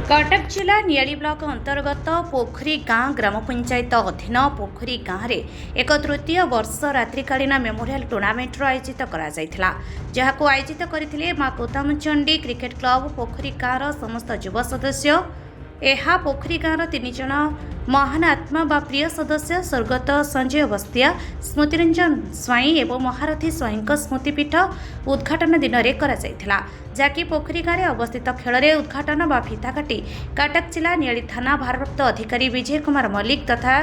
कटक जिला नियाली ब्लॉक अंतर्गत पोखरी गाँ ग्राम पंचायत अधीन पोखरी गाँव में एक तृतीय वर्ष रात्रिकालीन मेमोरियल टूर्नामेंट आयोजित जहां आयोजित करथिले मां कोतामचंडी क्रिकेट क्लब पोखरी गाँव समस्त युवा सदस्य। यह पोखरी गाँव तीन जन महान आत्मा बा प्रिय सदस्य स्वर्गत संजय बस्तिया, स्मृतिरंजन स्वाई एवं महारथी स्वाई स्मृतिपीठ उद्घाटन दिन में जहाँकि पोखरी गाँव में अवस्थित खेल में उद्घाटन बा फिता काटी कटक जिला नियाली थाना भारप्राप्त अधिकारी विजय कुमार मल्लिक तथा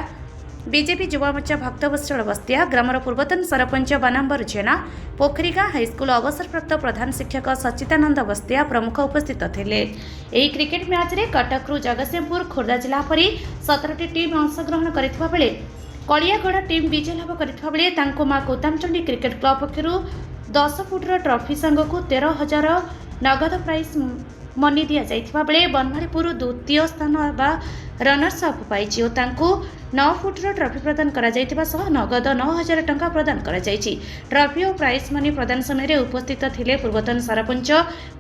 बीजेपी युवा मोर्चा भक्तवत्सल बस्तिया, ग्रामर पूर्वतन सरपंच बानाम्बर जेना, पोखरी गाँ हाईस्कूल अवसरप्राप्त प्रधान शिक्षक सच्चिदानंद बस्तिया प्रमुख उपस्थित थे। यह क्रिकेट मैच रे कटकरू जगतसिंहपुर खोर्धा जिला परी 17टी टीम अंशग्रहण करथिबा बेले कलियागढ़ टीम विजय लाभ करथिबा बेले तांको मां कोतामचंडी क्रिकेट क्लब पक्षरु 10 फुटर ट्रॉफी संगकु 13,000 नगद प्राइज मनी दिया जाइथिबा बेले बनमालीपुर द्वितीय स्थान बा रनर्स अप पाइछि और तांको 9 फुटर ट्रॉफी प्रदान करा जाइथिबा सह नगद 9,000 टंका प्रदान करा जाइछि। ट्रॉफी और प्राइज मनी प्रदान समय उपस्थित थिले पूर्वतन सरपंच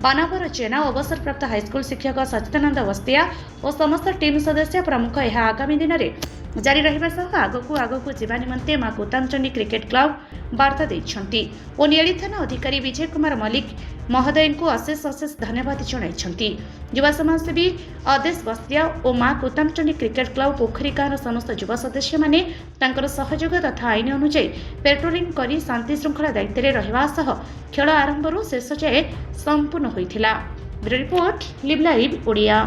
बानाम्बर जेना, अवसरप्राप्त हाईस्कूल शिक्षक सच्चिदानंद बस्तिया और समस्त टीम सदस्य प्रमुख। यह आगामी दिन में जारी रहिबा सह आगकू जीवा निमंते मां कोतामचंडी क्रिकेट क्लब वार्ता देइछंती और नियाली थाना अधिकारी विजय कुमार मल्लिक महोदय को अशेष धन्यवाद जणाइछंती। युवा समाजसेवी आदेश बस्तिया और मां कोतामचंडी क्रिकेट क्लब पोखरी गाँव समस्त युवा सदस्य माने तांकर सहयोग तथा आईन अनुसार पेट्रोलिंग करी शांति श्रृंखला दायित्व में रहिबा सह खेल आरंभरू शेष जाए संपूर्ण होइथिला। Bureau report live live Odia.